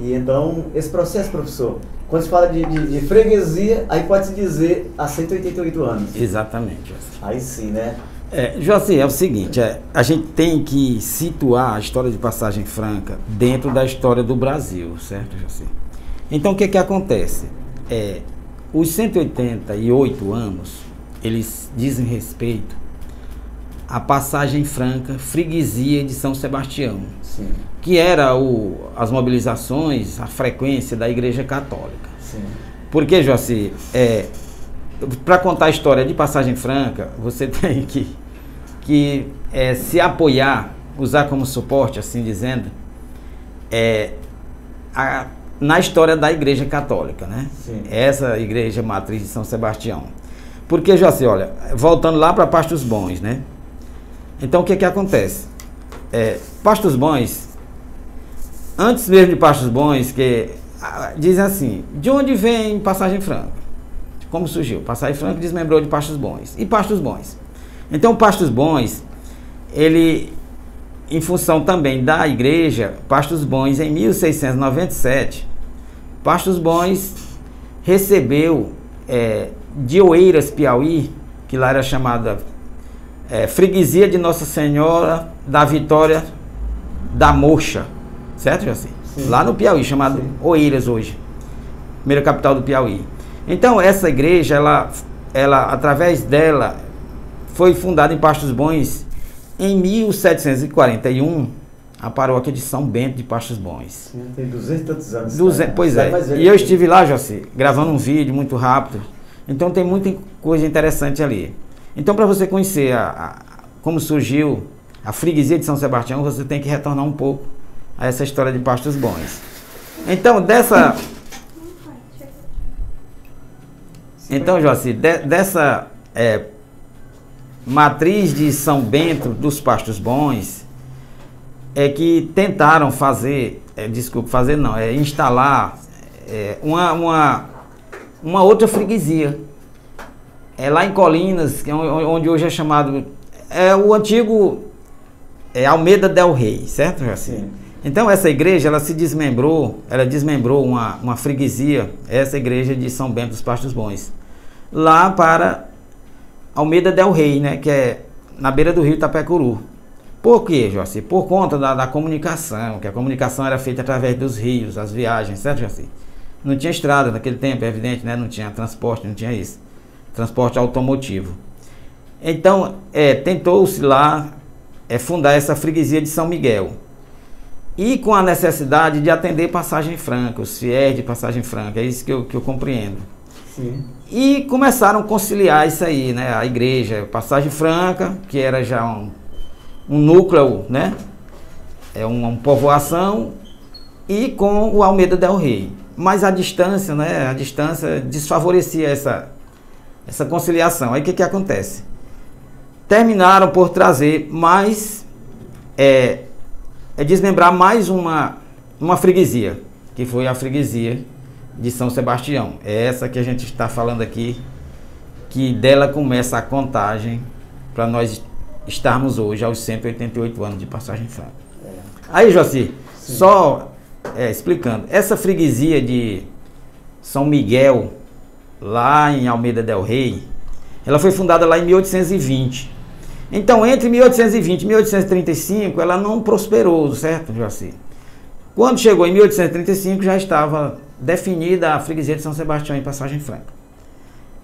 E então, esse processo, professor, quando se fala de freguesia, aí pode-se dizer há 188 anos. Exatamente, Joci. Aí sim, né? Joci, é o seguinte, a gente tem que situar a história de Passagem Franca dentro da história do Brasil, certo, Joci? Então, o que acontece? Os 188 anos, eles dizem respeito à Passagem Franca, freguesia de São Sebastião. Sim. Que era as mobilizações, a frequência da Igreja Católica. Sim. Porque, Joci, para contar a história de Passagem Franca, você tem que se apoiar, usar como suporte, assim dizendo, na história da Igreja Católica, né? Sim. Essa Igreja Matriz de São Sebastião. Porque, Joci, olha, voltando lá para Pastos Bons, né? Então, o que acontece? Pastos Bons, antes mesmo de Pastos Bons, dizem assim, de onde vem Passagem Franca? Como surgiu? Passagem Franca desmembrou de Pastos Bons. E Pastos Bons? Então, Pastos Bons, ele, em função também da igreja, Pastos Bons, em 1697, Pastos Bons recebeu de Oeiras, Piauí, que lá era chamada freguesia de Nossa Senhora da Vitória da Mocha, certo, Joci? Sim. Lá no Piauí, chamado Oeiras hoje, primeira capital do Piauí. Então, essa igreja, ela através dela, foi fundada em Pastos Bons em 1741, a paróquia de São Bento de Pastos Bons. Sim, tem 200 e tantos anos. Pois é, e eu estive lá, Joci, gravando um vídeo muito rápido, então tem muita coisa interessante ali. Então, para você conhecer como surgiu a freguesia de São Sebastião, você tem que retornar um pouco a essa história de Pastos Bons. Então, Joci, dessa matriz de São Bento dos Pastos Bons, que tentaram instalar uma outra freguesia. Lá em Colinas, onde hoje é chamado, o antigo Almeida del Rey, certo, Joci? Sim. Então essa igreja, ela desmembrou uma freguesia, essa igreja de São Bento dos Pastos Bons, lá para Almeida del Rey, né, que é na beira do rio Itapecuru. Por quê, Joci? Por conta da comunicação, que a comunicação era feita através dos rios, as viagens, certo, Joci? Não tinha estrada naquele tempo, é evidente, né? Não tinha transporte, não tinha isso. Transporte automotivo. Então, tentou-se lá fundar essa freguesia de São Miguel. E com a necessidade de atender Passagem Franca, os fiéis de Passagem Franca, é isso que eu compreendo. Sim. E começaram a conciliar isso aí, né? A igreja Passagem Franca, que era já um núcleo, né? Uma povoação, e com o Almeida del Rey. Mas a distância, né? A distância desfavorecia essa conciliação. Aí o que acontece? Terminaram por trazer mais, desmembrar mais uma freguesia, que foi a freguesia de São Sebastião. É essa que a gente está falando aqui, que dela começa a contagem para nós estarmos hoje aos 188 anos de Passagem Franca. Aí, Joci, só explicando, essa freguesia de São Miguel, lá em Almeida del Rey, ela foi fundada lá em 1820. Então, entre 1820 e 1835, ela não prosperou, certo, Joci? Quando chegou em 1835, já estava definida a freguesia de São Sebastião em Passagem Franca.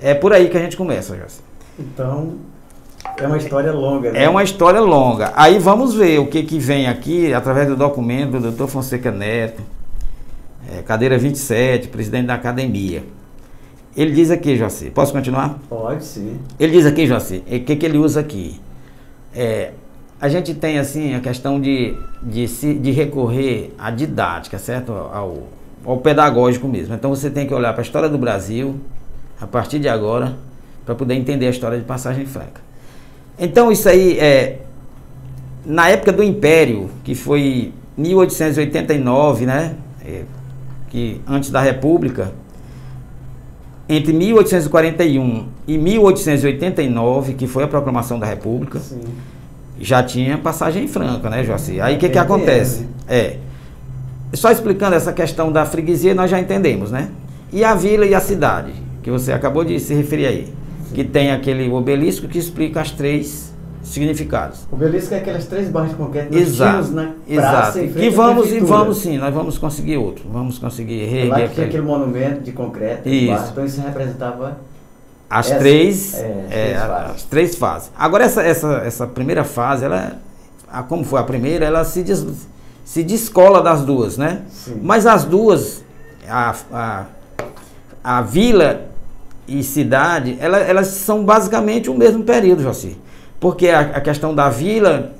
É por aí que a gente começa, Joci. Então, é uma história longa, né? É uma história longa. Aí vamos ver o que vem aqui, através do documento do Dr. Fonseca Neto, cadeira 27, presidente da academia. Ele diz aqui, Joci, posso continuar? Pode, sim. Ele diz aqui, Joci, o que ele usa aqui? A gente tem, assim, a questão de recorrer à didática, certo? Ao pedagógico mesmo. Então você tem que olhar para a história do Brasil, a partir de agora, para poder entender a história de Passagem Franca. Então isso aí, na época do Império, que foi 1889, né? Que antes da República, entre 1841 e 1889, que foi a proclamação da República, sim, já tinha Passagem Franca, né, Joci? Aí o que acontece? só explicando essa questão da freguesia, nós já entendemos, né? E a vila e a cidade, que você acabou de se referir aí, que tem aquele obelisco que explica as três significados. O obelisco é aquelas 3 barras de concreto que Exato, nós tínhamos na exato. praça em frente E à vamos prefeitura. sim, nós vamos conseguir outro, vamos conseguir Lá reerguer que tinha aquele monumento de concreto, Isso. barras, então isso representava as essa- três, as 3 fases. Agora essa primeira fase, como foi a primeira, ela se descola das duas, né? Sim. Mas as duas, a vila e cidade, elas são basicamente o mesmo período, Joci. Porque a questão da vila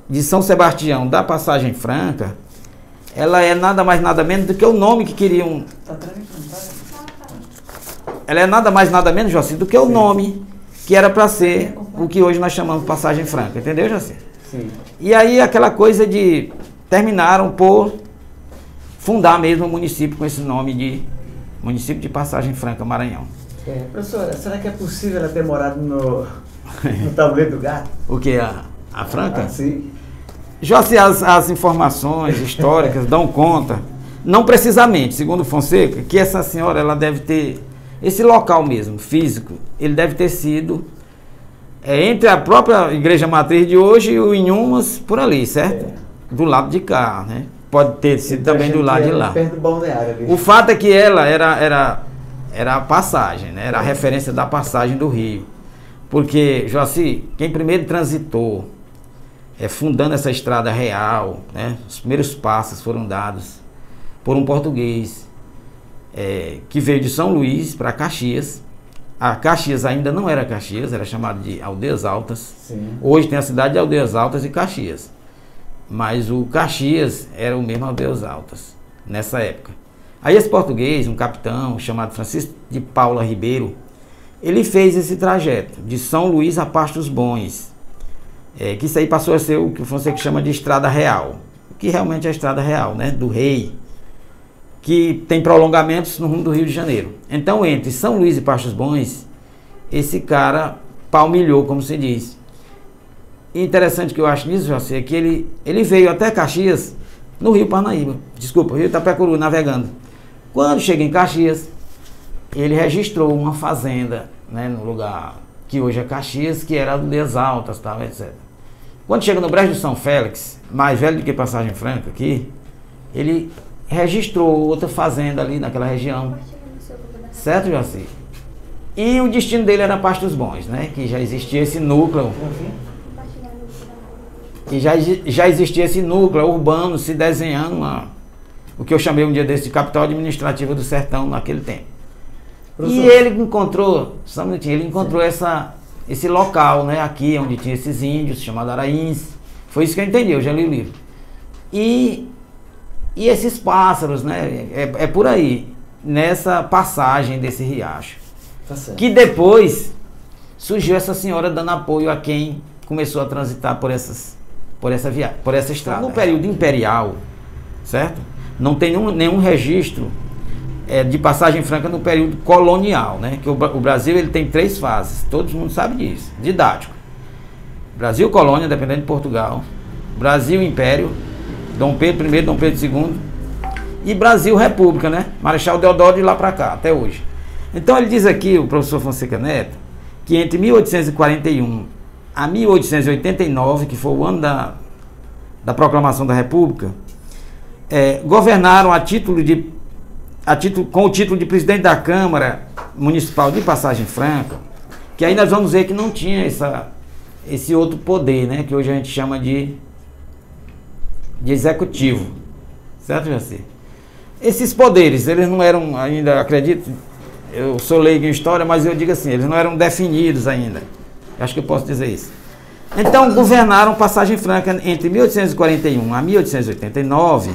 de São Sebastião, da Passagem Franca, ela é nada mais nada menos do que o nome que queriam. Ela é nada mais nada menos, Joci, do que o nome que era para ser o que hoje nós chamamos de Passagem Franca, entendeu, Joci? Sim. E aí aquela coisa de terminaram por fundar mesmo o município com esse nome de Município de Passagem Franca, Maranhão. Professora, será que é possível ela ter morado no tabuleiro do gato? O que? A Franca? Sim. Joci, as informações históricas dão conta, não precisamente, segundo Fonseca, que essa senhora ela deve ter, esse local mesmo, físico, ele deve ter sido entre a própria igreja matriz de hoje e o Inhumas, por ali, certo? Do lado de cá, né? Pode ter sido também do lado de lá. Perto do balneário ali. O fato é que ela era a passagem, né? Era a referência da passagem do rio. Porque, Joci, quem primeiro transitou, fundando essa estrada real, né? Os primeiros passos foram dados por um português que veio de São Luís para Caxias. A Caxias ainda não era Caxias, era chamado de Aldeias Altas. Sim. Hoje tem a cidade de Aldeias Altas e Caxias. Mas o Caxias era o mesmo Aldeias Altas, nessa época. Aí esse português, um capitão chamado Francisco de Paula Ribeiro, ele fez esse trajeto de São Luís a Pastos Bons, que isso aí passou a ser o que o Fonseca chama de Estrada Real, que realmente é a Estrada Real, né, do Rei, que tem prolongamentos no rumo do Rio de Janeiro. Então, entre São Luís e Pastos Bons, esse cara palmilhou, como se diz. E interessante que eu acho nisso, José, é que ele veio até Caxias, no Rio Parnaíba, desculpa, Rio Itapecuru, navegando. Quando chega em Caxias, ele registrou uma fazenda, né, no lugar que hoje é Caxias, que era Aldeias Altas, tal, etc. Quando chega no Brejo de São Félix, mais velho do que Passagem Franca aqui, ele registrou outra fazenda ali naquela região, certo, José? E o destino dele era Pastos Bons, né, que já existia esse núcleo. E já existia esse núcleo urbano se desenhando o que eu chamei um dia desse de capital administrativa do sertão naquele tempo. Professor. E ele encontrou, só um minutinho, ele encontrou esse local, né, aqui onde tinha esses índios chamados Araíns. Foi isso que eu entendi, eu já li o livro. E esses pássaros, né, é por aí, nessa passagem desse riacho. Tá certo. Que depois surgiu essa senhora dando apoio a quem começou a transitar por essa estrada. No período imperial, certo? Não tem nenhum registro de Passagem Franca no período colonial, né? Que o Brasil ele tem 3 fases, todo mundo sabe disso, didático. Brasil colônia, dependendo de Portugal, Brasil Império, Dom Pedro I, Dom Pedro II, e Brasil República, né? Marechal Deodoro de lá para cá, até hoje. Então ele diz aqui, o professor Fonseca Neto, que entre 1841 a 1889, que foi o ano da proclamação da República, governaram com o título de presidente da Câmara Municipal de Passagem Franca, que aí nós vamos ver que não tinha esse outro poder, né, que hoje a gente chama de executivo, certo, Jacir? Esses poderes, eles não eram ainda, acredito, eu sou leigo em história, mas eu digo assim, eles não eram definidos ainda. Acho que eu posso dizer isso. Então, governaram Passagem Franca entre 1841 a 1889,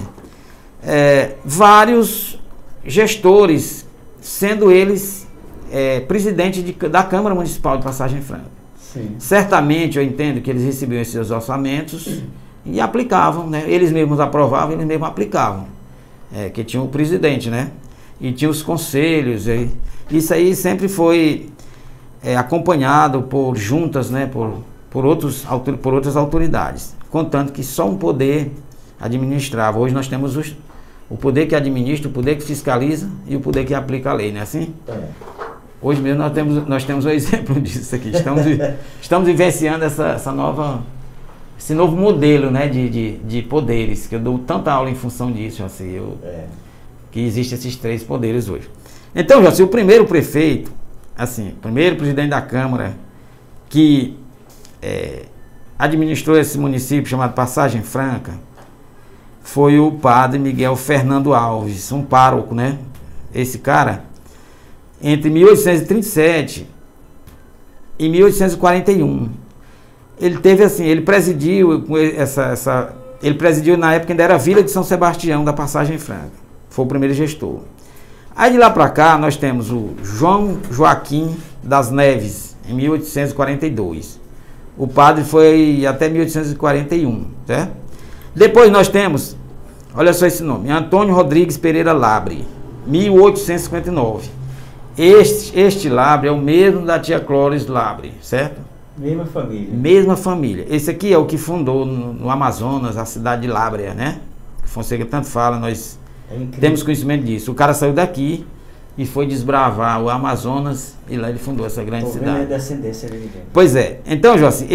vários gestores, sendo eles presidente da Câmara Municipal de Passagem Franca. Sim. Certamente, eu entendo que eles recebiam esses orçamentos e aplicavam, né? Eles mesmos aprovavam, eles mesmos aplicavam. Que tinha o presidente, né? E tinha os conselhos. Isso aí sempre foi acompanhado por juntas, né, por outras autoridades, contanto que só um poder administrava. Hoje nós temos o poder que administra, o poder que fiscaliza e o poder que aplica a lei, não é assim? Hoje mesmo nós temos um exemplo disso aqui. Estamos vivenciando esse novo modelo, né, de poderes, que eu dou tanta aula em função disso, assim, que existem esses 3 poderes hoje. Então, José, o primeiro prefeito, assim, o primeiro presidente da Câmara que administrou esse município chamado Passagem Franca foi o padre Miguel Fernando Alves, um pároco, né? Esse cara, entre 1837 e 1841, ele teve assim, ele presidiu na época ainda era Vila de São Sebastião da Passagem Franca, foi o primeiro gestor. Aí de lá para cá nós temos o João Joaquim das Neves, em 1842. O padre foi até 1841, certo? Depois nós temos, olha só esse nome, Antônio Rodrigues Pereira Labre, 1859. Este Labre é o mesmo da tia Clóris Labre, certo? Mesma família. Mesma família. Esse aqui é o que fundou no Amazonas a cidade de Lábrea, né? Fonseca tanto fala, nós temos conhecimento disso. O cara saiu daqui e foi desbravar o Amazonas e lá ele fundou essa grande cidade. Descendência dele. Pois é. Então, José,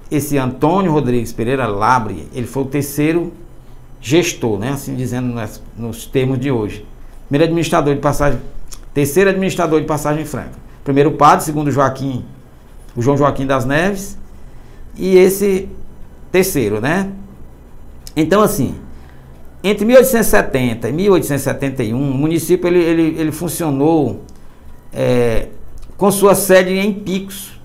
esse Antônio Rodrigues Pereira Labre, ele foi o terceiro gestor, né? Assim dizendo nos termos de hoje. Terceiro administrador de Passagem Franca. Primeiro padre, segundo o João Joaquim das Neves, e esse terceiro, né? Então, assim, entre 1870 e 1871, o município ele funcionou com sua sede em Picos.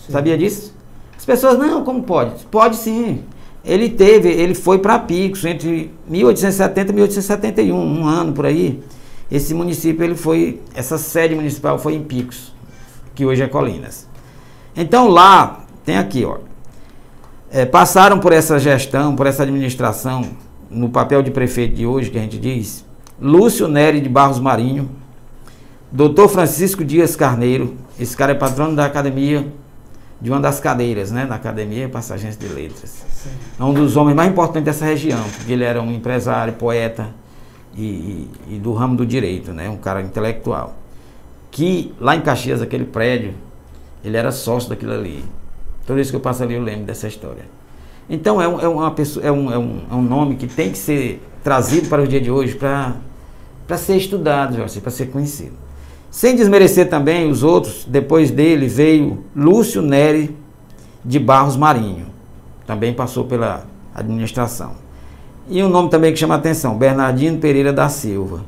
Sim. Sabia disso? As pessoas, não, como pode? Pode sim. Ele foi para Picos entre 1870 e 1871, um ano por aí. Esse município, essa sede municipal foi em Picos, que hoje é Colinas. Então lá, tem aqui, ó, passaram por essa gestão, por essa administração, no papel de prefeito de hoje, que a gente diz, Lúcio Nery de Barros Marinho, Dr. Francisco Dias Carneiro, esse cara é patrono da academia, de uma das cadeiras, né, da Academia Passagense de Letras. Sim. É um dos homens mais importantes dessa região, porque ele era um empresário, poeta e do ramo do direito, né, um cara intelectual. Que lá em Caxias, aquele prédio, ele era sócio daquilo ali. Toda vez que eu passo ali eu lembro dessa história. Então é um nome que tem que ser trazido para o dia de hoje para ser estudado, para ser conhecido. Sem desmerecer também os outros, depois dele veio Lúcio Nery de Barros Marinho. Também passou pela administração. E um nome também que chama a atenção, Bernardino Pereira da Silva.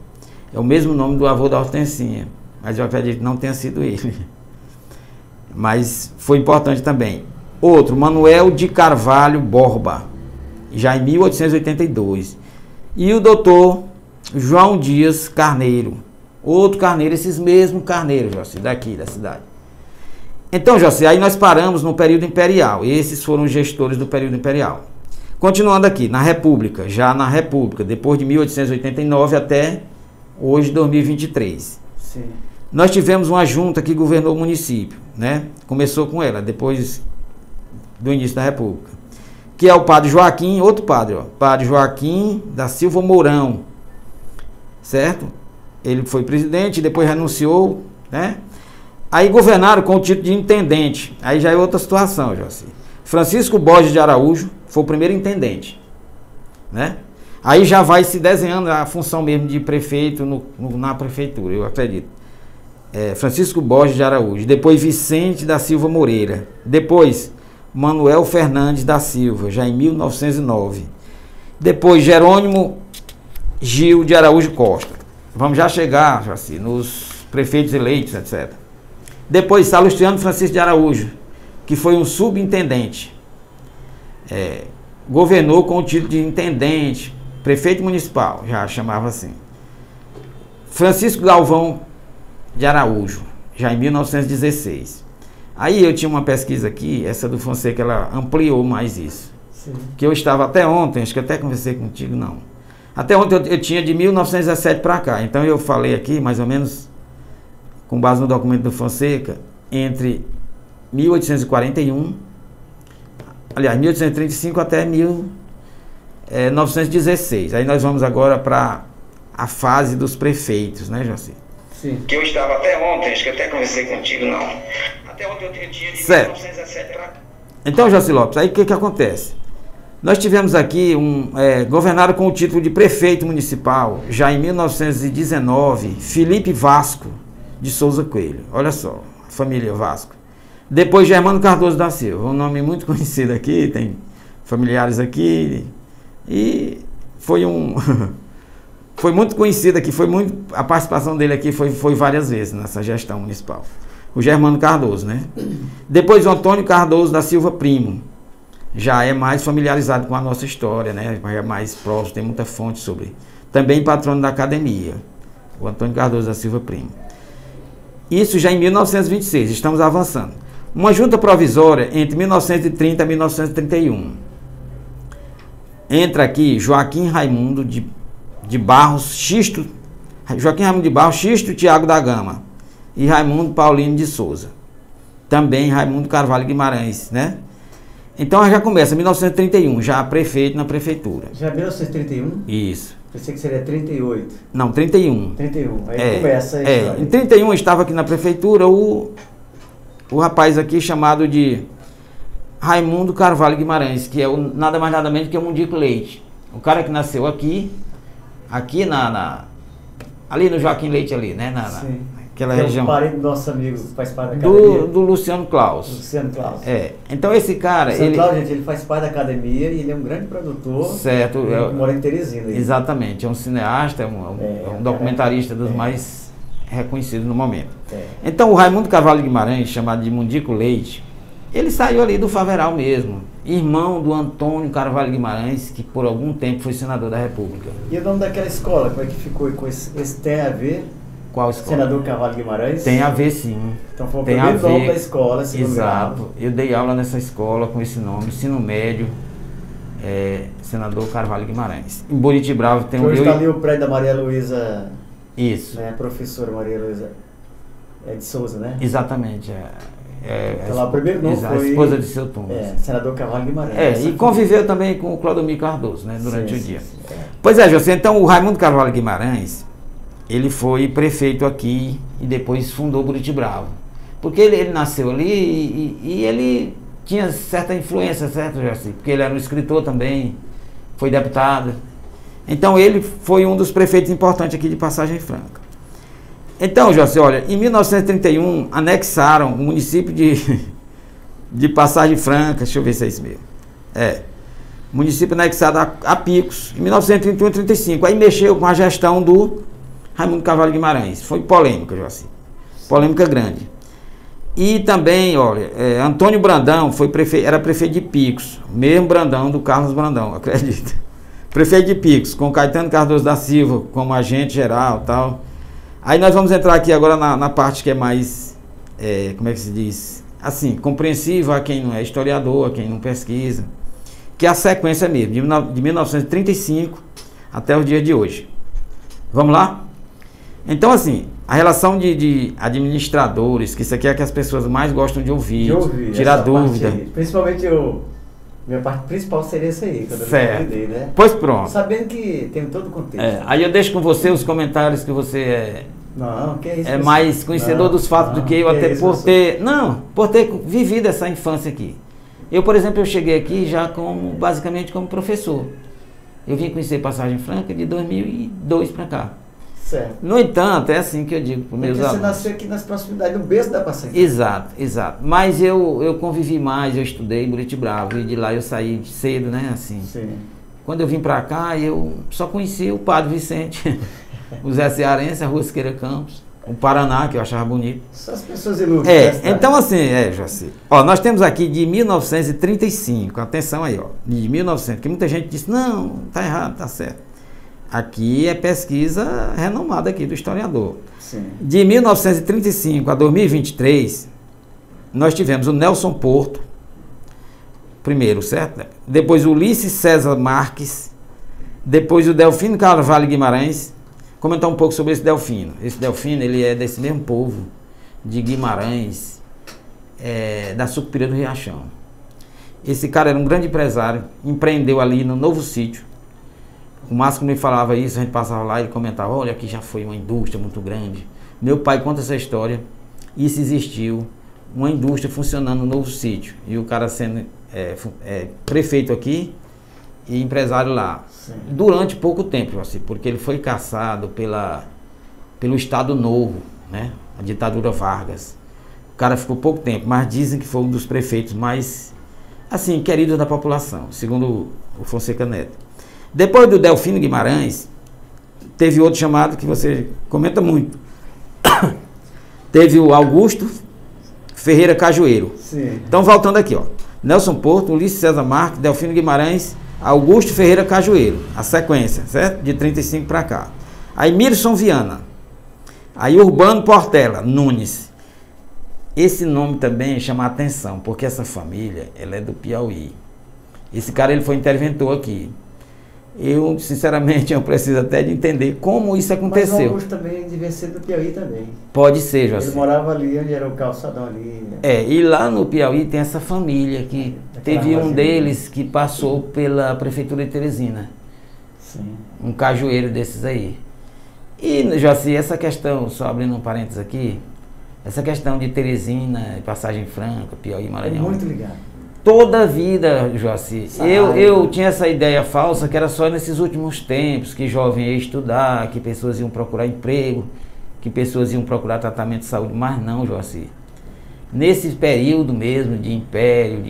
É o mesmo nome do avô da Hortensinha, mas eu acredito que não tenha sido ele. Mas foi importante também. Outro, Manuel de Carvalho Borba, já em 1882. E o doutor João Dias Carneiro. Outro Carneiro, esses mesmos Carneiros, José, daqui da cidade. Então, José, aí nós paramos no período imperial. Esses foram os gestores do período imperial. Continuando aqui, na República, depois de 1889 até hoje, 2023. Sim. Nós tivemos uma junta que governou o município, né? Começou com ela, depois do início da República. Que é o padre Joaquim, outro padre, ó, padre Joaquim da Silva Mourão, certo? Ele foi presidente, depois renunciou, né? Aí governaram com o título de intendente. Aí já é outra situação, José. Francisco Borges de Araújo foi o primeiro intendente, né? Aí já vai se desenhando a função mesmo de prefeito na prefeitura, eu acredito. Francisco Borges de Araújo, depois Vicente da Silva Moreira, depois Manuel Fernandes da Silva, já em 1909, depois Jerônimo Gil de Araújo Costa. Vamos já chegar, Jaci, nos prefeitos eleitos, etc. Depois Salustiano Francisco de Araújo, que foi um subintendente, governou com o título de intendente, prefeito municipal, já chamava assim. Francisco Galvão de Araújo, já em 1916. Aí eu tinha uma pesquisa aqui, essa do Fonseca, ela ampliou mais isso. Sim. Que eu estava até ontem, acho que até conversei contigo, não. Até ontem eu tinha de 1917 para cá, então eu falei aqui, mais ou menos, com base no documento do Fonseca, entre 1841, aliás, 1835 até 916. Aí nós vamos agora para a fase dos prefeitos, né, Joci? Sim. Que eu estava até ontem, acho que até conversei contigo, não. Até ontem eu tinha de certo. 1917 para... Então, Joci Lopes, aí o que acontece? Nós tivemos aqui governado com o título de prefeito municipal, já em 1919, Felipe Vasco de Souza Coelho. Olha só, a família Vasco. Depois Germano Cardoso da Silva, um nome muito conhecido aqui, tem familiares aqui. E foi foi muito conhecido aqui, a participação dele aqui foi várias vezes nessa gestão municipal. O Germano Cardoso, né? Depois o Antônio Cardoso da Silva Primo. Já é mais familiarizado com a nossa história, né? É mais próximo, tem muita fonte sobre. Também patrono da academia, o Antônio Cardoso da Silva Primo. Isso já em 1926, estamos avançando. Uma junta provisória entre 1930 e 1931. Entra aqui Joaquim Raimundo de Barros Xisto, Tiago da Gama e Raimundo Paulino de Souza. Também Raimundo Carvalho Guimarães, né? Então já começa 1931, já prefeito na prefeitura. Já é 1931? Isso. Pensei que seria 38. Não, 31. 31, aí começa a história. Em 31 estava aqui na prefeitura o rapaz aqui chamado de Raimundo Carvalho Guimarães, que é nada mais nada menos que o Mundico Leite. O cara que nasceu aqui ali no Joaquim Leite ali, né? Naquela região. É um parente do nosso amigo, faz parte da academia. Do Luciano Claus. Luciano Claus. Então esse cara... Luciano Claus, gente, ele faz parte da academia e ele é um grande produtor. Certo. Ele mora em Teresina. Exatamente, é um cineasta, um documentarista dos mais reconhecidos no momento. Então o Raimundo Carvalho Guimarães, chamado de Mundico Leite, ele saiu ali do Faveral mesmo, irmão do Antônio Carvalho Guimarães, que por algum tempo foi senador da República. E o nome daquela escola, como é que ficou com esse tem a ver? Qual escola? Senador Carvalho Guimarães? Tem a ver, sim. Então foi o primeiro nome da escola, segundo Exato. grau. Eu dei aula nessa escola com esse nome, ensino médio, Senador Carvalho Guimarães. Em Buriti Bravo tem hoje está ali o prédio da Maria Luísa. Isso. Né, professora Maria Luísa de Souza, né? Exatamente. Então lá o primeiro nome foi... A esposa de seu Thomas. Senador Carvalho Guimarães. E conviveu também com o Clodomir Cardoso, né, durante o dia. Pois é, José, então o Raimundo Carvalho Guimarães, ele foi prefeito aqui e depois fundou Buriti Bravo. Porque ele nasceu ali e ele tinha certa influência, certo, José? Porque ele era um escritor também, foi deputado. Então ele foi um dos prefeitos importantes aqui de Passagem Franca. Então, José, olha, em 1931 anexaram o município de Passagem Franca, deixa eu ver se é isso mesmo. Município anexado a Picos, em 1931 e 35. Aí mexeu com a gestão do Raimundo Carvalho Guimarães. Foi polêmica, José. Polêmica grande. E também, olha, Antônio Brandão era prefeito de Picos, mesmo Brandão do Carlos Brandão, acredita. Prefeito de Picos, com Caetano Cardoso da Silva como agente geral e tal. Aí nós vamos entrar aqui agora na parte que é mais, como é que se diz? Assim, compreensiva a quem não é historiador, a quem não pesquisa. Que é a sequência mesmo, de 1935 até o dia de hoje. Vamos lá? Então, assim, a relação de administradores, que isso aqui é que as pessoas mais gostam de ouvir tirar dúvida. Principalmente minha parte principal seria essa aí, quando eu convidei, né? Pois pronto. Sabendo que tem todo o contexto. Aí eu deixo com você os comentários que você é mais conhecedor dos fatos do que eu, até por ter vivido essa infância aqui. Eu, por exemplo, eu cheguei aqui já basicamente como professor. Eu vim conhecer Passagem Franca de 2002 para cá. Certo. No entanto, é assim que eu digo para os meus alunos. Você nasceu aqui nas proximidades do berço da Passagem. Exato. Mas eu convivi mais, eu estudei em Buriti Bravo e de lá eu saí cedo, né? Assim. Sim. Quando eu vim para cá, eu só conheci o Padre Vicente, o Zé Cearense, a Rua Siqueira Campos, o Paraná, que eu achava bonito. Só as pessoas ilustres. Então assim, José. Ó, nós temos aqui de 1935, atenção aí, ó, de 1900, que muita gente disse, não, tá errado, tá certo. Aqui é pesquisa renomada aqui do historiador. Sim. De 1935 a 2023, nós tivemos o Nelson Porto, primeiro, certo? Depois o Ulisses César Marques, depois o Delfino Carvalho Guimarães. Comentar um pouco sobre esse Delfino. Esse Delfino, ele é desse mesmo povo, de Guimarães, da Sucupira do Riachão. Esse cara era um grande empresário, empreendeu ali no Novo Sítio, O Márcio me falava isso, a gente passava lá e ele comentava, olha, aqui já foi uma indústria muito grande. Meu pai conta essa história, isso existiu, uma indústria funcionando no novo sítio. E o cara sendo prefeito aqui e empresário lá. Sim. Durante pouco tempo, assim, porque ele foi caçado pelo Estado Novo, né? A ditadura Vargas. O cara ficou pouco tempo, mas dizem que foi um dos prefeitos mais, assim, queridos da população, segundo o Fonseca Neto. Depois do Delfino Guimarães, teve outro chamado que você comenta muito. Teve o Augusto Ferreira Cajueiro. Sim. Então, voltando aqui, ó. Nelson Porto, Ulisses César Marques, Delfino Guimarães, Augusto Ferreira Cajueiro. A sequência, certo? De 35 para cá. Aí Mirson Viana. Aí Urbano Portela Nunes. Esse nome também chama a atenção, porque essa família, ela é do Piauí. Esse cara, ele foi interventor aqui. Eu, sinceramente, eu preciso até de entender como isso aconteceu. Mas o Augusto também devia ser do Piauí também. Pode ser, José. Ele morava ali, onde era o calçadão ali. Né? E lá no Piauí tem essa família que teve um deles que passou pela prefeitura de Teresina. Sim. Um cajueiro desses aí. E, Joci, essa questão, só abrindo um parênteses aqui, essa questão de Teresina, Passagem Franca, Piauí, Maranhão. É muito ligado. Toda a vida, Joci, eu tinha essa ideia falsa que era só nesses últimos tempos, que jovem ia estudar, que pessoas iam procurar emprego, que pessoas iam procurar tratamento de saúde, mas não, Joci. Nesse período mesmo de império,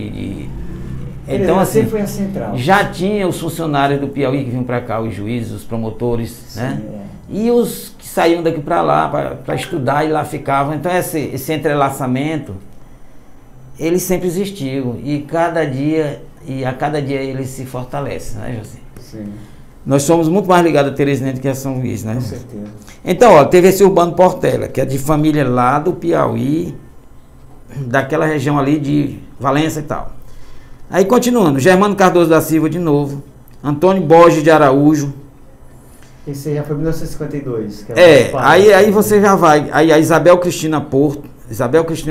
então assim, foi a central. Já tinha os funcionários do Piauí que vinham para cá, os juízes, os promotores, sim, né? E os que saíam daqui para lá para estudar e lá ficavam. Então esse entrelaçamento, ele sempre existiu e a cada dia ele se fortalece, né, José? Sim. Nós somos muito mais ligados a Teresina do que a São Luís, né? Com certeza. Então, ó, teve esse Urbano Portela, que é de família lá do Piauí, daquela região ali de Valença e tal. Aí continuando, Germano Cardoso da Silva de novo, Antônio Borges de Araújo. Esse já foi em 1952. Que aí você já vai, aí a Isabel Cristina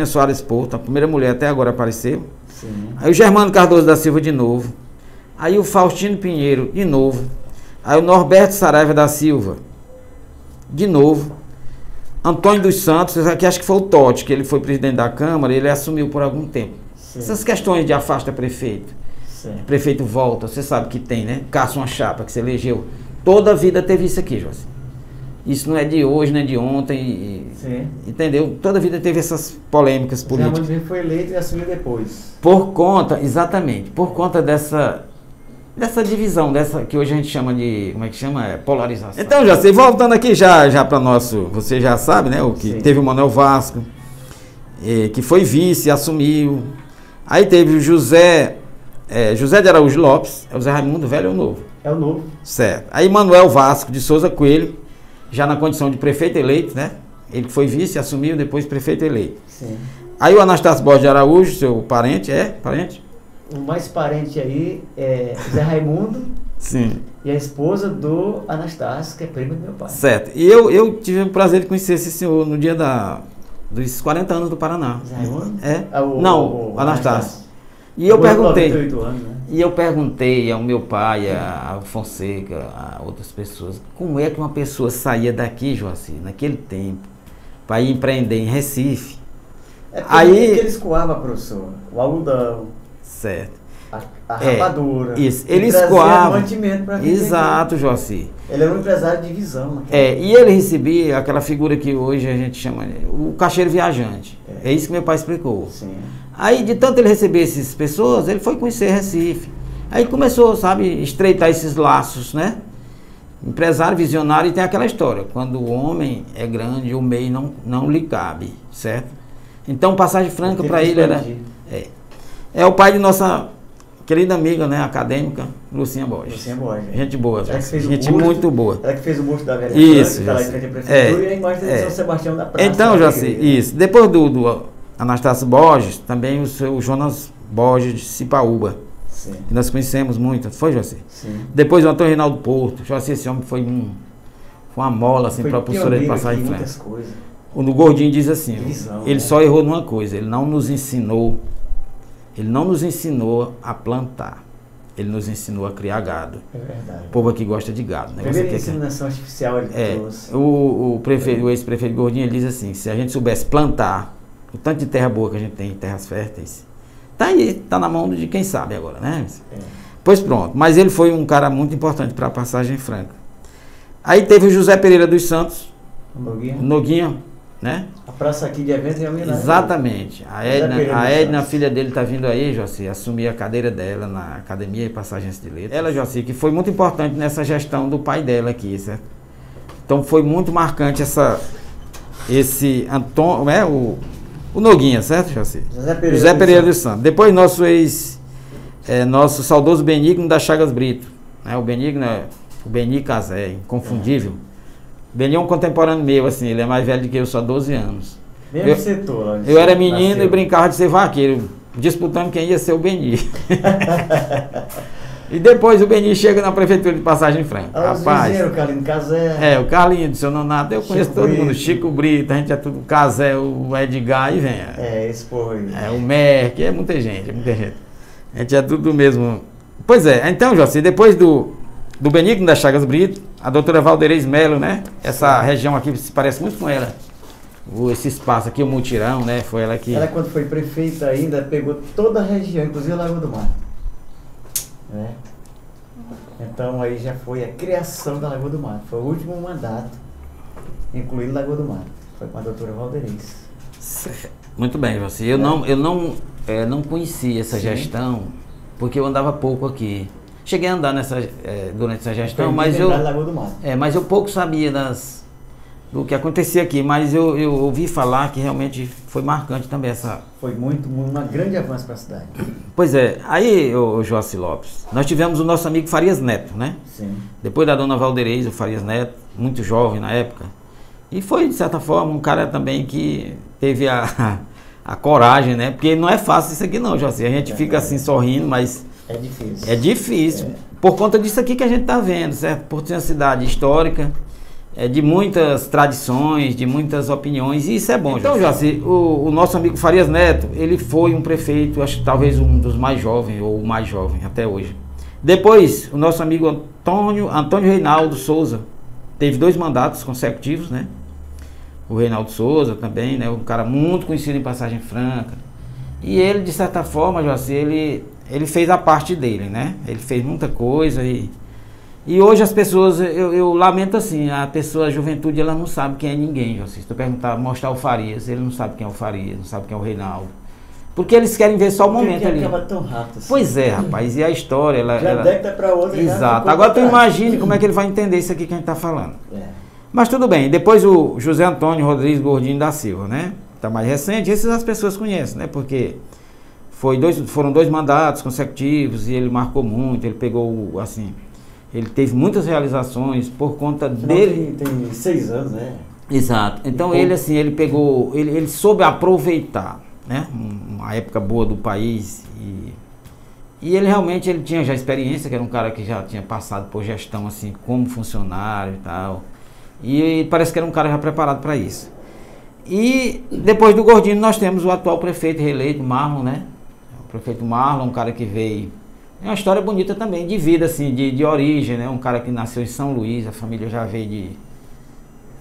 Soares Porto, a primeira mulher até agora apareceu. Sim. Aí o Germano Cardoso da Silva de novo. Aí o Faustino Pinheiro de novo. Aí o Norberto Saraiva da Silva de novo. Antônio dos Santos, que acho que foi o Totti, que ele foi presidente da Câmara, ele assumiu por algum tempo. Sim. Essas questões de afasta prefeito. Sim. Prefeito volta, você sabe que tem, né? Caça uma chapa que você elegeu. Toda a vida teve isso aqui, José. Isso não é de hoje, não é de ontem, entendeu? Toda a vida teve essas polêmicas políticas. Germano foi eleito e assumiu depois. Por conta dessa divisão, dessa que hoje a gente chama de, como é que chama? Polarização. Então, José, voltando aqui já para nosso, você já sabe, né? O que teve o Manuel Vasco, que foi vice, assumiu. Aí teve o José de Araújo Lopes, é o Zé Raimundo, velho ou novo? É o novo. Certo. Aí Manuel Vasco de Souza Coelho, já na condição de prefeito eleito, né? Ele foi vice, assumiu, depois prefeito eleito. Sim. Aí o Anastácio Borges de Araújo, seu parente, parente? O mais parente aí é Zé Raimundo. Sim. E a esposa do Anastácio, que é prima do meu pai. Certo. E eu tive o prazer de conhecer esse senhor no dia dos 40 anos do Paraná. Zé Raimundo? O Anastácio. E eu perguntei ao meu pai, ao Fonseca, a outras pessoas, como é que uma pessoa saía daqui, Joaci, naquele tempo, para ir empreender em Recife. Aí que ele escoava, professor, o algodão. Certo. A rapadura. Isso, ele escoava. Mantimento para Exato, Joaci. Ele era um empresário de visão. E ele recebia aquela figura que hoje a gente chama o caixeiro viajante. É isso que meu pai explicou. Sim. Aí, de tanto ele receber essas pessoas, ele foi conhecer Recife. Aí começou, sabe, estreitar esses laços, né? Empresário, visionário, e tem aquela história. Quando o homem é grande, o meio não lhe cabe, certo? Então, Passagem Franca para ele era... É o pai de nossa querida amiga, né, acadêmica, Lucinha Borges. Lucinha Borges. Gente boa, gente busto, muito boa. Ela que fez o busto da velha Isso, Franca, que está prefeitura, e a imagem de São Sebastião da Praça. Então, isso. Depois do Anastácio Borges, também o seu Jonas Borges de Cipaúba. Sim. Que nós conhecemos muito. Foi, José? Sim. Depois o Antônio Reinaldo Porto. José, esse homem foi uma mola, assim, propulsora de Passagem Franca. O Gordinho diz assim, ele só errou numa coisa, ele não nos ensinou a plantar. ele nos ensinou a criar gado. É verdade. O povo aqui gosta de gado. Né? Primeira inseminação artificial ele trouxe. O ex-prefeito Gordinho, ele diz assim, se a gente soubesse plantar o tanto de terra boa que a gente tem, terras férteis, tá aí, tá na mão de quem sabe agora, né? Pois pronto, mas ele foi um cara muito importante para a Passagem Franca. Aí teve o José Pereira dos Santos, Noguinha, né? A praça aqui de eventos é homenagem. Exatamente. A Edna, a filha dele, está vindo aí, Joci, assumir a cadeira dela na Academia e Passagens de Letras. Ela, Joci, que foi muito importante nessa gestão do pai dela aqui, certo? Então foi muito marcante esse Antônio, o Noguinha, certo, Joci? José Pereira dos Santos. Depois nosso saudoso Benigno da Chagas Brito, né? O Beni Casé, inconfundível. Beni é um contemporâneo meu, assim, ele é mais velho do que eu, só 12 anos. Mesmo setor. Eu era menino e brincava de ser vaqueiro, disputando quem ia ser o Beni. E depois o Beni chega na prefeitura de Passagem Franca. Rapaz, o Carlinho Casé. O Carlinho do seu Nonato, eu conheço todo mundo. Chico Brito, a gente é tudo Casé, o Edgar e vem. Esse povo aí. O Merck, é muita gente, A gente é tudo mesmo. Pois é, então, Joci, depois do Benigno da Chagas Brito, a doutora Valderez Melo, né? Essa região aqui se parece muito com ela. Esse espaço aqui, o Mutirão, né? Foi ela que... Ela, quando foi prefeita ainda, pegou toda a região, inclusive a Lagoa do Mar. Né? Então aí já foi a criação da Lagoa do Mar. Foi o último mandato, incluindo Lagoa do Mar. Foi com a doutora Valderez. Muito bem, Joci. Eu não conhecia essa gestão, porque eu andava pouco aqui. Cheguei a andar durante essa gestão, mas eu pouco sabia do que acontecia aqui, mas eu ouvi falar que realmente foi marcante também essa... Foi uma grande avanço para a cidade. Pois é, aí, o Joci Lopes, nós tivemos o nosso amigo Farias Neto, né? Sim. Depois da dona Valderez, o Farias Neto, muito jovem na época, e foi, de certa forma, um cara também que teve a coragem, né? Porque não é fácil isso aqui não, Joci, a gente fica assim sorrindo, mas... É difícil. É difícil. Por conta disso aqui que a gente está vendo, certo? Por ser uma cidade histórica, de muitas tradições, de muitas opiniões, e isso é bom. Então, Joci, o nosso amigo Farias Neto, ele foi um prefeito, acho que talvez um dos mais jovens, ou o mais jovem até hoje. Depois, o nosso amigo Antônio Reinaldo Souza, teve 2 mandatos consecutivos, né? O Reinaldo Souza também, né? Um cara muito conhecido em Passagem Franca. E ele, de certa forma, Joci, ele fez a parte dele, né? Ele fez muita coisa e hoje as pessoas, eu lamento assim, a juventude, ela não sabe quem é ninguém, Joci. Se tu mostrar o Farias, ele não sabe quem é o Farias, não sabe quem é o Reinaldo. Porque eles querem ver só o momento ali. Acaba tão rápido assim. Pois é, rapaz, e a história... Década para outra. Exato. Agora tu imagine como é que ele vai entender isso aqui que a gente está falando. Mas tudo bem, depois o José Antônio Rodrigues Gordinho da Silva, né? Tá mais recente, esses as pessoas conhecem, né? Porque... Foram 2 mandatos consecutivos e ele marcou muito, ele pegou, assim, ele teve muitas realizações por conta dele. Tem 6 anos, né? Exato. Então ele, assim, ele soube aproveitar, né? Uma época boa do país e ele realmente tinha já experiência, que era um cara que já tinha passado por gestão, assim, como funcionário e tal. E parece que era um cara já preparado para isso. E depois do Gordinho nós temos o atual prefeito reeleito, Marlon, né? O prefeito Marlon, um cara que veio... É uma história bonita também, de vida, assim, de origem, né? Um cara que nasceu em São Luís, a família já veio de...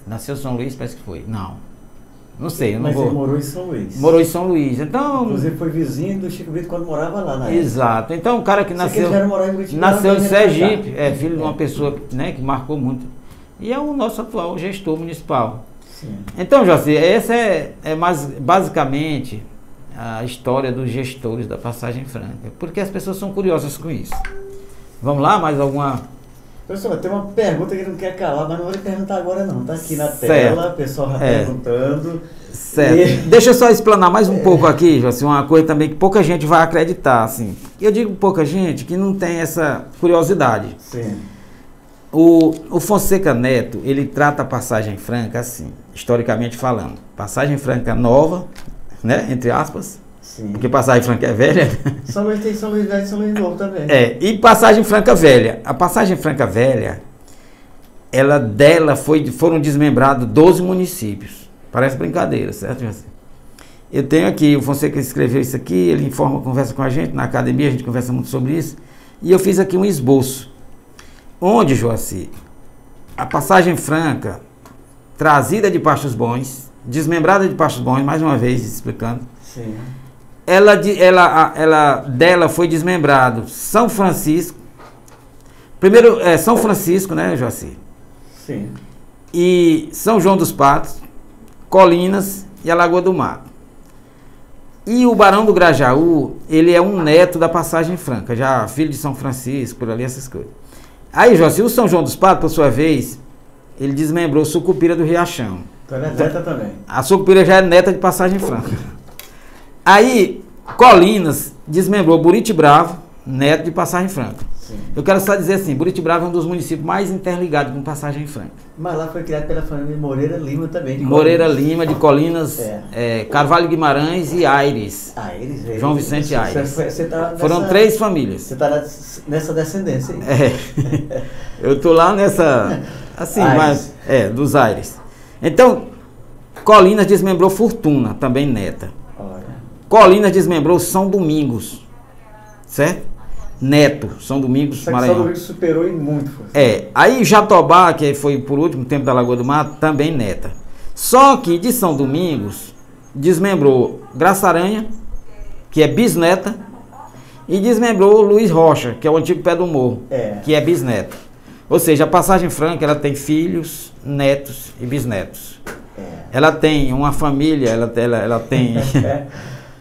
Nasceu em São Luís, parece que foi. Não sei, eu não vou... Mas ele morou em São Luís. Morou em São Luís, então... Inclusive foi vizinho do Chico Brito quando morava lá na Exato. Então um cara que nasceu em Sergipe, filho de uma pessoa, né, que marcou muito. E é o nosso atual gestor municipal. Sim. Então, Joci, essa é mais basicamente a história dos gestores da Passagem Franca, porque as pessoas são curiosas com isso. Vamos lá, mais alguma? Pessoal, tem uma pergunta que não quer calar, mas não vou lhe perguntar agora não. Está aqui na tela, o pessoal já perguntando. Certo. Deixa eu só explanar mais um pouco aqui, Joci, uma coisa também que pouca gente vai acreditar, assim. Eu digo pouca gente que não tem essa curiosidade. Sim. O Fonseca Neto, ele trata a Passagem Franca assim, historicamente falando. Passagem Franca nova, né, entre aspas, sim, porque Passagem Franca é velha. São Luís tem São Luís Velho e São Luís Novo também. E Passagem Franca velha. A Passagem Franca velha, foram desmembrados 12 municípios. Parece brincadeira, certo? Eu tenho aqui, o Fonseca escreveu isso aqui, ele conversa com a gente, na academia a gente conversa muito sobre isso. E eu fiz aqui um esboço, onde, Joaci, a passagem franca, trazida de Pastos Bons, desmembrada de Pastos Bons, mais uma vez explicando, Sim. Dela foi desmembrado São Francisco, primeiro São Francisco, né, Joaci? Sim. E São João dos Patos, Colinas e a Lagoa do Mato. E o Barão do Grajaú, ele é um neto da passagem franca, já filho de São Francisco, por ali, essas coisas. Aí, Joaci, o São João dos Patos, por sua vez, ele desmembrou Sucupira do Riachão. Então ela é neta também. A Sucupira já é neta de passagem franca. Aí, Colinas desmembrou Buriti Bravo, neto de passagem franca. Sim. Eu quero só dizer assim, Buriti Bravo é um dos municípios mais interligados com passagem franca. Mas lá foi criado pela família Moreira Lima também. De Moreira Colinas. Lima, de Colinas, Carvalho Guimarães e Aires. Ah, eles veio. João Vicente Aires. Você tá Foram 3 famílias. Você está nessa descendência aí. Eu tô lá nessa, assim, Aires. mas, dos Aires. Então, Colinas desmembrou Fortuna, também neta. Olha. Colinas desmembrou São Domingos, certo? Neto, São Domingos, Só que Maranhão. São Domingos superou em muito. Aí Jatobá, que foi por último tempo da Lagoa do Mato, também neta. Só que de São Domingos, desmembrou Graça Aranha, que é bisneta, e desmembrou Luiz Rocha, que é o antigo Pé do Morro, que é bisneto. Ou seja, a passagem franca, ela tem filhos, netos e bisnetos. Ela tem uma família, ela tem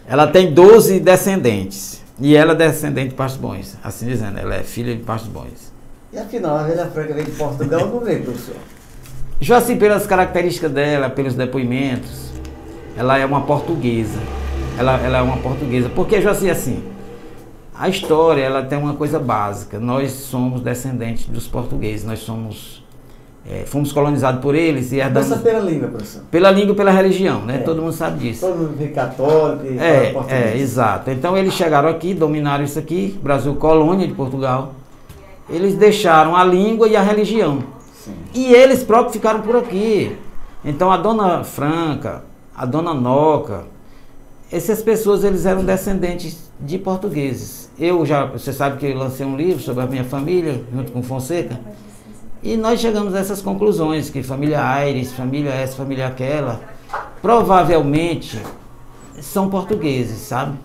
ela tem 12 descendentes. E ela é descendente de Pastos Bons, assim dizendo, ela é filha de Pastos Bons. E afinal, a Velha Franca veio de Portugal, não veio, professor? Já assim, pelas características dela, pelos depoimentos, ela é uma portuguesa. Ela é uma portuguesa. Porque, já assim, a história, ela tem uma coisa básica. Nós somos descendentes dos portugueses. Nós fomos colonizados por eles e herdamos... Começa pela língua, professor. Pela língua e pela religião, né? Todo mundo sabe disso. Todo mundo vê católico e fala português. Exato. Então eles chegaram aqui, dominaram isso aqui, Brasil colônia de Portugal. Eles deixaram a língua e a religião. Sim. E eles próprios ficaram por aqui. Então a Dona Franca, a Dona Noca, essas pessoas, eles eram descendentes de portugueses. Você sabe que eu lancei um livro sobre a minha família, junto com Fonseca. E nós chegamos a essas conclusões, que família Aires, família essa, família aquela, provavelmente são portugueses, sabe?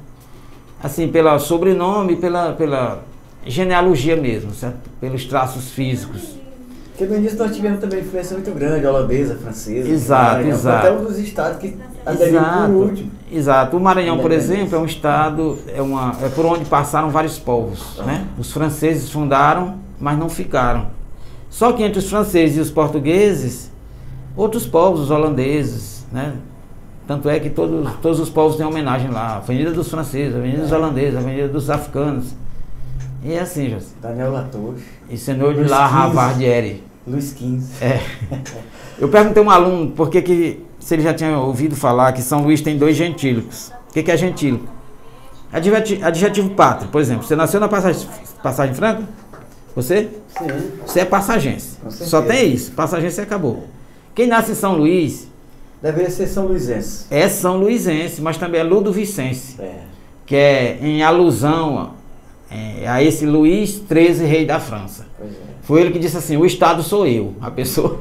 Assim, pelo sobrenome, pela genealogia mesmo, certo? Pelos traços físicos. Porque no início nós tivemos também influência muito grande, holandesa, francesa. Exato, exato. Até um dos estados que aderiu por último. Exato. O Maranhão, por exemplo, é um estado, é por onde passaram vários povos, né? Os franceses fundaram, mas não ficaram. Só que entre os franceses e os portugueses, outros povos, os holandeses, né? Tanto é que todos os povos têm homenagem lá. Avenida dos franceses, Avenida dos holandeses, Avenida dos africanos. E é assim, José. Daniel Latouche. E senhor de La Ravardieri. Luiz XV. Eu perguntei a um aluno se ele já tinha ouvido falar que São Luís tem 2 gentílicos. O que é gentílico? Adjetivo pátrio, por exemplo. Você nasceu na passagem franca? Você? Sim. Você é passagense. Só tem isso. Passagense acabou. Quem nasce em São Luís... Deveria ser São Luisense. É São Luisense, mas também é Ludovicense. Que é em alusão a esse Luís XIII, rei da França. Foi ele que disse assim, o Estado sou eu. A pessoa,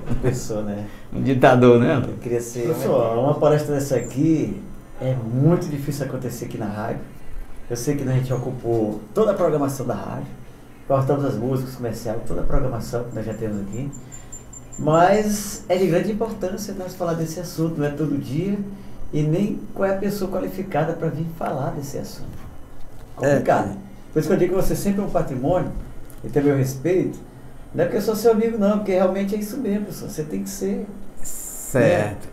né? Um ditador, né? Eu queria ser... Professor, uma palestra dessa aqui é muito difícil acontecer aqui na rádio. Eu sei que a gente ocupou toda a programação da rádio. Cortamos as músicas, comercial, toda a programação que nós já temos aqui. Mas é de grande importância nós falar desse assunto, não é todo dia, e nem qual é a pessoa qualificada para vir falar desse assunto. Complicado. Por isso que eu digo que você sempre é um patrimônio, e tem meu respeito, não é porque eu sou seu amigo não, porque realmente é isso mesmo, você tem que ser certo.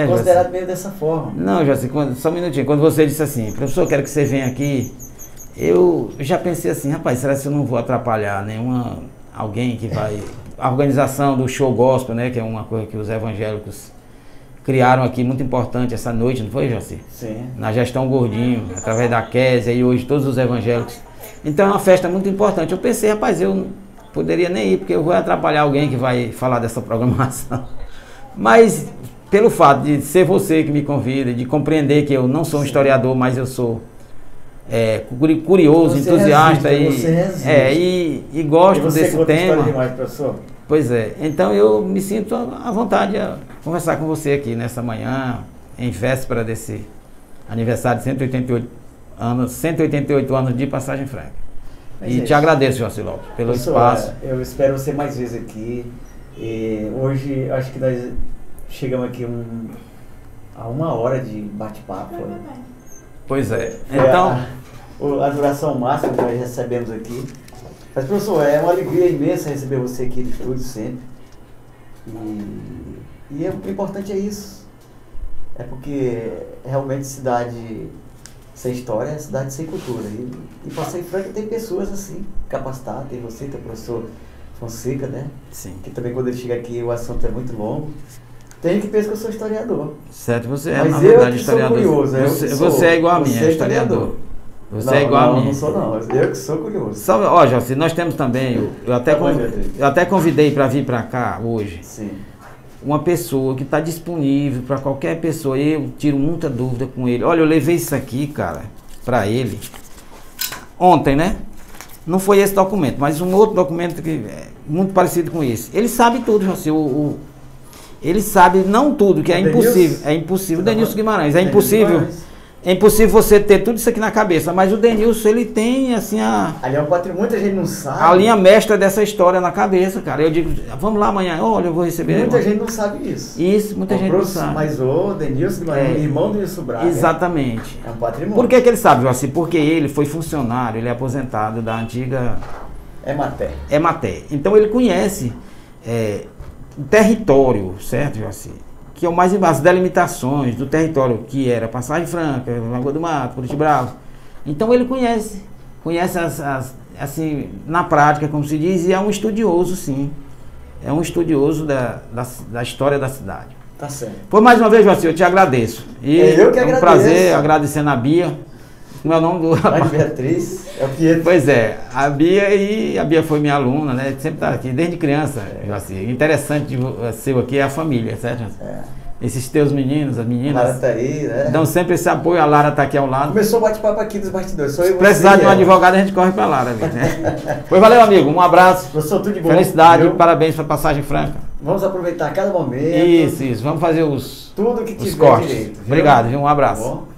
Considerado mesmo dessa forma. Não, José, só um minutinho, quando você disse assim, professor, eu quero que você venha aqui, eu já pensei assim, rapaz, será que eu não vou atrapalhar alguém que vai... A organização do show gospel, né, que é uma coisa que os evangélicos criaram aqui, muito importante essa noite, não foi, José? Sim. Na gestão Gordinho, através da Kézia e hoje todos os evangélicos. Então é uma festa muito importante. Eu pensei, rapaz, eu não poderia nem ir, porque eu vou atrapalhar alguém que vai falar dessa programação. Mas pelo fato de ser você que me convida, de compreender que eu não sou um historiador, mas eu sou curioso, Você entusiasta resiste, você resiste. e gosto E você desse conta história tema. demais, professor. Pois é, então eu me sinto à vontade de conversar com você aqui nessa manhã, em véspera desse aniversário de 188 anos de Passagem Franca. Mas E te agradeço, Joacir Lopes, pelo professor, espaço. eu espero você mais vezes aqui. E hoje acho que nós chegamos aqui a 1 hora de bate-papo. Pois é, Foi então... a duração máxima que nós recebemos aqui. Mas, professor, é uma alegria imensa receber você aqui no estúdio sempre. E o importante é isso. É porque realmente cidade sem história é cidade sem cultura. E Passagem Franca tem pessoas assim, capacitadas. Tem você, tem o professor Fonseca, né? Sim. Que também quando ele chega aqui o assunto é muito longo. Tem gente que pensa que eu sou historiador. Certo, você é, Mas na eu verdade, que sou historiador. curioso, eu que sou. Você é igual a mim, Você é é historiador. Você Não, é igual a mim. Não sou não, eu que sou curioso. Ó, Joacir, nós temos também, eu até convidei para vir para cá hoje, Sim. uma pessoa que está disponível para qualquer pessoa. Eu tiro muita dúvida com ele. Olha, eu levei isso aqui, cara, para ele ontem, né? Não foi esse documento, mas um outro documento que é muito parecido com esse. Ele sabe tudo, Joacir. Ele sabe não tudo, que é impossível. É impossível. Denilson Guimarães, é impossível. É impossível você ter tudo isso aqui na cabeça, mas o Denilson, ele tem, assim, Ali é um patrimônio, muita gente não sabe. a linha mestra dessa história na cabeça, cara. Eu digo, vamos lá amanhã, olha, eu vou receber. Muita gente não sabe isso. Isso, muita gente não sabe. Mas o Denilson Guimarães, irmão do Denilson Braga, Exatamente. é um patrimônio. Por que ele sabe, Joacir? Porque ele foi funcionário, ele é aposentado da antiga Ematé. Então ele conhece o território, certo, Joacir? Que é o mais embaixo, as delimitações do território, que era Passagem Franca, Lagoa do Mato, Curitibral. Então ele conhece assim, na prática, como se diz, e é um estudioso, sim. É um estudioso da história da cidade. Tá certo. Por mais uma vez, Joacir, eu te agradeço. E Eu que agradeço. um prazer, agradecendo a Bia. Como é o nome do rapaz? Beatriz, é o Pietro. Pois é, a Bia foi minha aluna, né? Sempre está aqui, desde criança, Joacir. Interessante seu aqui é a família, certo? Esses teus meninos, as meninas. Lara tá aí, né? Dão sempre esse apoio, a Lara está aqui ao lado. Começou o bate-papo aqui dos bastidores. Se precisar de um advogado, a gente corre para a Lara, né? Pois valeu, amigo. Um abraço. Professor, tudo de bom. Felicidade, viu? parabéns para Passagem Franca. Vamos aproveitar cada momento. Isso. Vamos fazer Tudo que os tiver cortes. direito. Viu? Obrigado, viu? Um abraço. Tá bom?